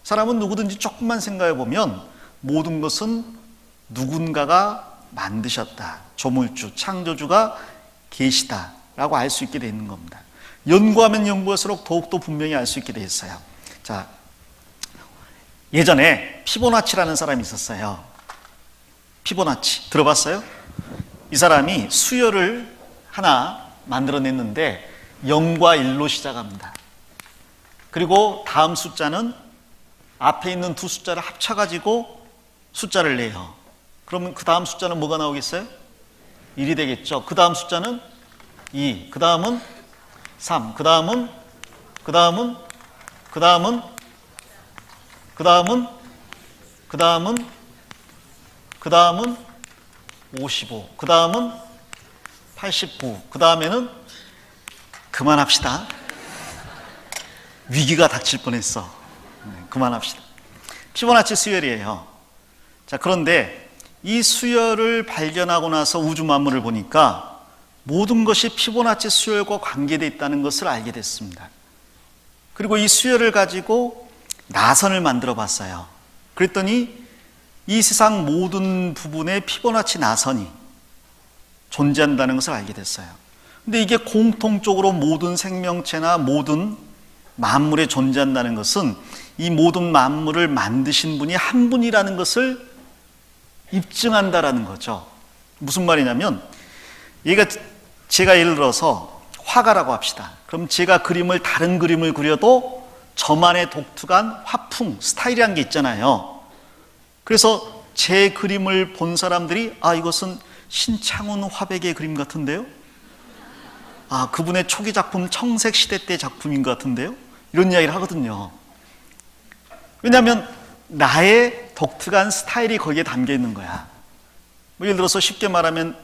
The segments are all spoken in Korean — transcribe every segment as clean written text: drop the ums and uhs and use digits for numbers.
사람은 누구든지 조금만 생각해 보면 모든 것은 누군가가 만드셨다. 조물주, 창조주가 계시다라고 알 수 있게 되는 겁니다. 연구하면 연구할수록 더욱더 분명히 알 수 있게 돼 있어요. 자, 예전에 피보나치라는 사람이 있었어요. 피보나치 들어봤어요? 이 사람이 수열을 하나 만들어냈는데 0과 1로 시작합니다. 그리고 다음 숫자는 앞에 있는 두 숫자를 합쳐가지고 숫자를 내요. 그러면 그 다음 숫자는 뭐가 나오겠어요? 1이 되겠죠. 그 다음 숫자는 2, 그 다음은 3, 그 다음은 55, 그 다음은 89, 그 다음에는 그만합시다. 위기가 닥칠 뻔했어. 그만합시다. 피보나치 수열이에요. 자, 그런데 이 수열을 발견하고 나서 우주 만물을 보니까 모든 것이 피보나치 수열과 관계되어 있다는 것을 알게 됐습니다. 그리고 이 수열을 가지고 나선을 만들어 봤어요. 그랬더니 이 세상 모든 부분에 피보나치 나선이 존재한다는 것을 알게 됐어요. 근데 이게 공통적으로 모든 생명체나 모든 만물에 존재한다는 것은 이 모든 만물을 만드신 분이 한 분이라는 것을 입증한다라는 거죠. 무슨 말이냐면, 제가 예를 들어서 화가라고 합시다. 그럼 제가 다른 그림을 그려도 저만의 독특한 화풍, 스타일이란 게 있잖아요. 그래서 제 그림을 본 사람들이 이것은 신창훈 화백의 그림 같은데요? 그분의 초기 작품 청색시대 때 작품인 것 같은데요? 이런 이야기를 하거든요. 왜냐하면 나의 독특한 스타일이 거기에 담겨 있는 거야. 예를 들어서 쉽게 말하면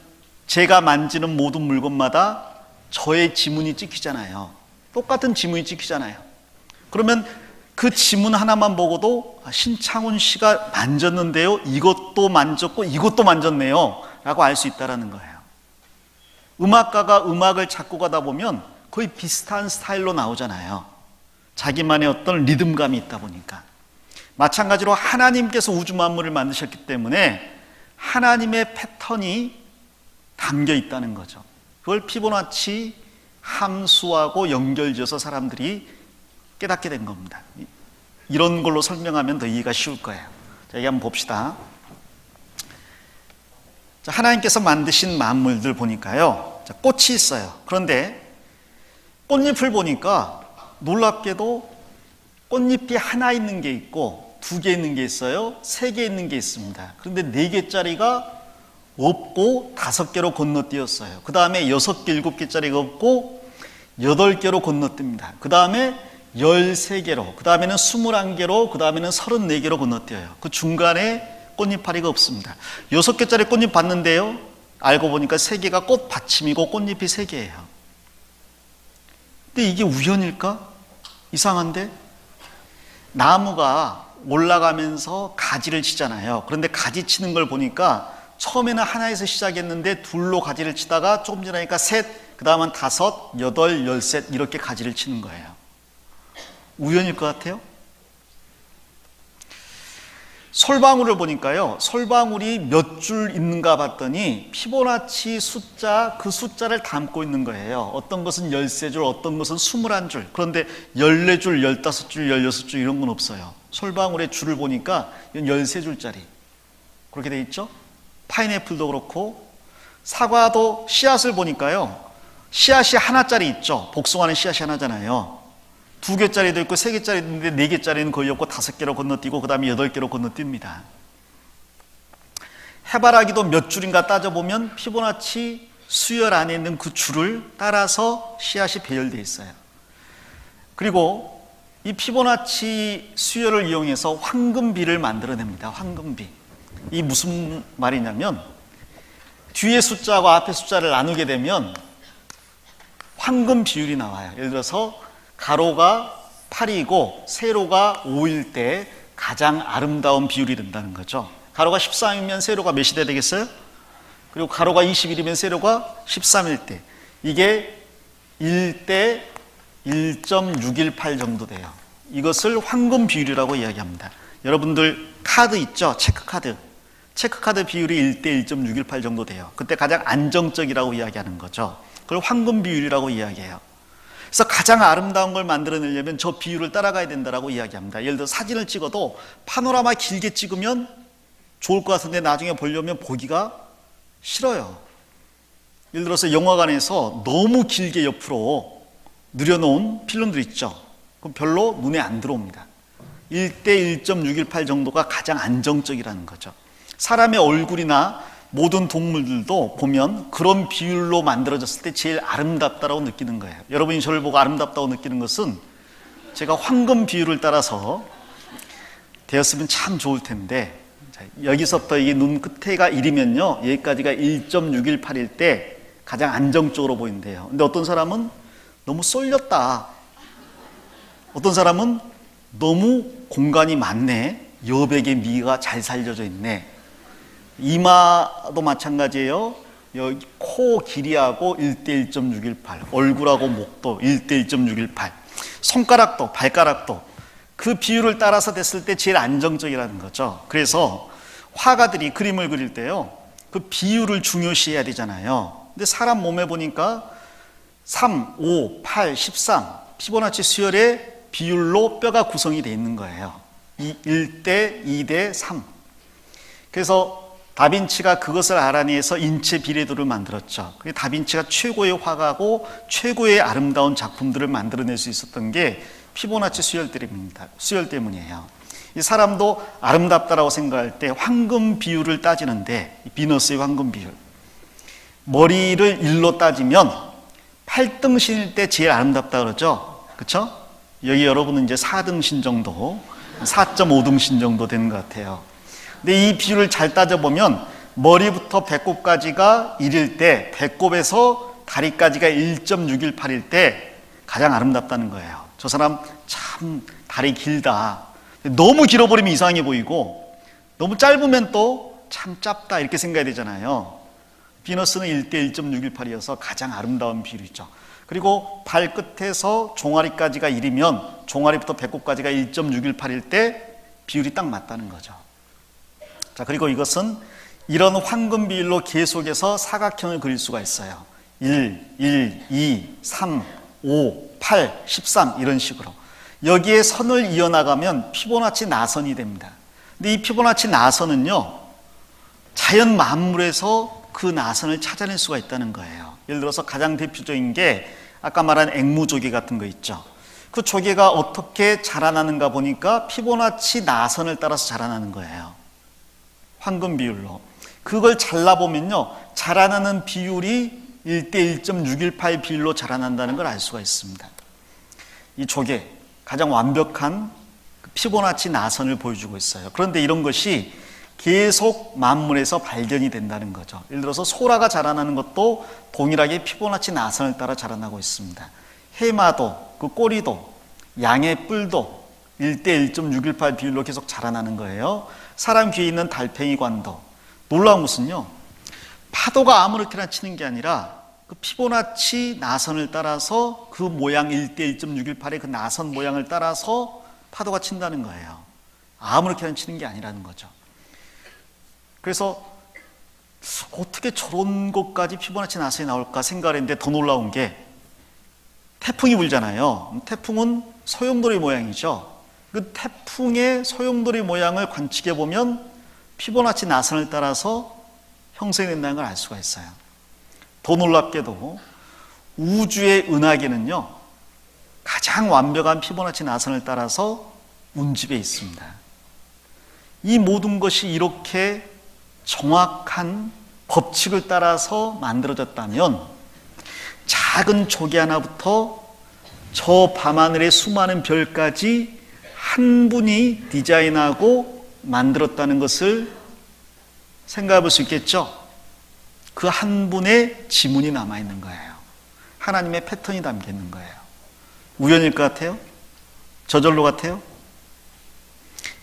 제가 만지는 모든 물건마다 저의 지문이 찍히잖아요. 똑같은 지문이 찍히잖아요. 그러면 그 지문 하나만 보고도 신창훈 씨가 만졌는데요, 이것도 만졌고 이것도 만졌네요 라고 알 수 있다는 거예요. 음악가가 음악을 작곡하다 보면 거의 비슷한 스타일로 나오잖아요. 자기만의 어떤 리듬감이 있다 보니까. 마찬가지로 하나님께서 우주 만물을 만드셨기 때문에 하나님의 패턴이 담겨 있다는 거죠. 그걸 피보나치 함수하고 연결지어서 사람들이 깨닫게 된 겁니다. 이런 걸로 설명하면 더 이해가 쉬울 거예요. 자, 여기 한번 봅시다. 자, 하나님께서 만드신 만물들 보니까요, 자, 꽃이 있어요. 그런데 꽃잎을 보니까 놀랍게도 꽃잎이 하나 있는 게 있고 2개 있는 게 있어요. 3개 있는 게 있습니다. 그런데 4개짜리가 없고 5개로 건너뛰었어요. 그 다음에 6개, 7개짜리가 없고 8개로 건너뜁니다. 그 다음에 13개로, 그 다음에는 21개로, 그 다음에는 34개로 건너뛰어요. 그 중간에 꽃잎파리가 없습니다. 6개짜리 꽃잎 봤는데요, 알고 보니까 3개가 꽃 받침이고 꽃잎이 3개예요. 근데 이게 우연일까? 이상한데? 나무가 올라가면서 가지를 치잖아요. 그런데 가지 치는 걸 보니까 처음에는 하나에서 시작했는데 둘로 가지를 치다가 조금 지나니까 셋, 그 다음은 5, 8, 13 이렇게 가지를 치는 거예요. 우연일 것 같아요? 솔방울을 보니까요, 솔방울이 몇 줄 있는가 봤더니 피보나치 숫자, 그 숫자를 담고 있는 거예요. 어떤 것은 13줄, 어떤 것은 21줄. 그런데 14줄, 15줄, 16줄 이런 건 없어요. 솔방울의 줄을 보니까 13줄짜리 그렇게 돼 있죠. 파인애플도 그렇고, 사과도 씨앗을 보니까요, 씨앗이 하나짜리 있죠. 복숭아는 씨앗이 하나잖아요. 2개짜리도 있고 3개짜리도 있는데 4개짜리는 거의 없고 5개로 건너뛰고 그 다음에 8개로 건너뜁니다. 해바라기도 몇 줄인가 따져보면 피보나치 수열 안에 있는 그 줄을 따라서 씨앗이 배열되어 있어요. 그리고 이 피보나치 수열을 이용해서 황금비를 만들어냅니다. 황금비. 이 무슨 말이냐면, 뒤에 숫자와 앞에 숫자를 나누게 되면 황금 비율이 나와요. 예를 들어서 가로가 8이고 세로가 5일 때 가장 아름다운 비율이 된다는 거죠. 가로가 13이면 세로가 몇이 돼야 되겠어요? 그리고 가로가 21이면 세로가 13일 때, 이게 1대 1.618 정도 돼요. 이것을 황금 비율이라고 이야기합니다. 여러분들 카드 있죠? 체크카드. 체크카드 비율이 1대 1.618 정도 돼요. 그때 가장 안정적이라고 이야기하는 거죠. 그걸 황금 비율이라고 이야기해요. 그래서 가장 아름다운 걸 만들어내려면 저 비율을 따라가야 된다고 이야기합니다. 예를 들어 사진을 찍어도 파노라마 길게 찍으면 좋을 것 같은데 나중에 보려면 보기가 싫어요. 예를 들어서 영화관에서 너무 길게 옆으로 늘여놓은 필름들 있죠. 그럼 별로 눈에 안 들어옵니다. 1대 1.618 정도가 가장 안정적이라는 거죠. 사람의 얼굴이나 모든 동물들도 보면 그런 비율로 만들어졌을 때 제일 아름답다고 느끼는 거예요. 여러분이 저를 보고 아름답다고 느끼는 것은 제가 황금 비율을 따라서 되었으면 참 좋을 텐데, 여기서부터 이 눈 끝에가 1이면요 여기까지가 1.618일 때 가장 안정적으로 보인대요. 근데 어떤 사람은 너무 쏠렸다, 어떤 사람은 너무 공간이 많네, 여백의 미가 잘 살려져 있네. 이마도 마찬가지예요. 여기 코 길이하고 1대 1.618, 얼굴하고 목도 1대 1.618, 손가락도 발가락도 그 비율을 따라서 됐을 때 제일 안정적이라는 거죠. 그래서 화가들이 그림을 그릴 때요 그 비율을 중요시해야 되잖아요. 근데 사람 몸에 보니까 3, 5, 8, 13 피보나치 수열의 비율로 뼈가 구성이 되어 있는 거예요. 1대 2대 3. 그래서 다빈치가 그것을 알아내서 인체 비례도를 만들었죠. 다빈치가 최고의 화가고 최고의 아름다운 작품들을 만들어낼 수 있었던 게 피보나치 수열 때문이에요. 이 사람도 아름답다라고 생각할 때 황금 비율을 따지는데, 비너스의 황금 비율, 머리를 1로 따지면 8등신일 때 제일 아름답다 그러죠. 그렇죠? 여기 여러분은 이제 4등신 정도, 4.5등신 정도 되는 것 같아요. 근데 이 비율을 잘 따져보면 머리부터 배꼽까지가 1일 때, 배꼽에서 다리까지가 1.618일 때 가장 아름답다는 거예요. 저 사람 참 다리 길다. 너무 길어버리면 이상해 보이고 너무 짧으면 또 참 짧다 이렇게 생각해야 되잖아요. 비너스는 1대 1.618이어서 가장 아름다운 비율이죠. 그리고 발끝에서 종아리까지가 1이면 종아리부터 배꼽까지가 1.618일 때 비율이 딱 맞다는 거죠. 자, 그리고 이것은 이런 황금 비율로 계속해서 사각형을 그릴 수가 있어요. 1, 1, 2, 3, 5, 8, 13 이런 식으로. 여기에 선을 이어나가면 피보나치 나선이 됩니다. 근데 이 피보나치 나선은요 자연 만물에서 그 나선을 찾아낼 수가 있다는 거예요. 예를 들어서 가장 대표적인 게 아까 말한 앵무조개 같은 거 있죠. 그 조개가 어떻게 자라나는가 보니까 피보나치 나선을 따라서 자라나는 거예요. 황금 비율로. 그걸 잘라보면요 자라나는 비율이 1대 1.618 비율로 자라난다는 걸 알 수가 있습니다. 이 조개 가장 완벽한 피보나치 나선을 보여주고 있어요. 그런데 이런 것이 계속 만물에서 발견이 된다는 거죠. 예를 들어서 소라가 자라나는 것도 동일하게 피보나치 나선을 따라 자라나고 있습니다. 해마도, 그 꼬리도, 양의 뿔도 1대 1.618 비율로 계속 자라나는 거예요. 사람 귀에 있는 달팽이관도. 놀라운 것은요 파도가 아무렇게나 치는 게 아니라 그 피보나치 나선을 따라서 그 모양 1대 1.618의 그 나선 모양을 따라서 파도가 친다는 거예요. 아무렇게나 치는 게 아니라는 거죠. 그래서 어떻게 저런 것까지 피보나치 나선이 나올까 생각을 했는데 더 놀라운 게 태풍이 불잖아요. 태풍은 소용돌이 모양이죠. 그 태풍의 소용돌이 모양을 관측해 보면 피보나치 나선을 따라서 형성된다는 걸 알 수가 있어요. 더 놀랍게도 우주의 은하계는요 가장 완벽한 피보나치 나선을 따라서 운집에 있습니다. 이 모든 것이 이렇게 정확한 법칙을 따라서 만들어졌다면 작은 조개 하나부터 저 밤하늘의 수많은 별까지 한 분이 디자인하고 만들었다는 것을 생각해 볼 수 있겠죠? 그 한 분의 지문이 남아있는 거예요. 하나님의 패턴이 담겨 있는 거예요. 우연일 것 같아요? 저절로 같아요?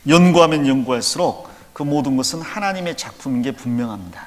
연구하면 연구할수록 그 모든 것은 하나님의 작품인 게 분명합니다.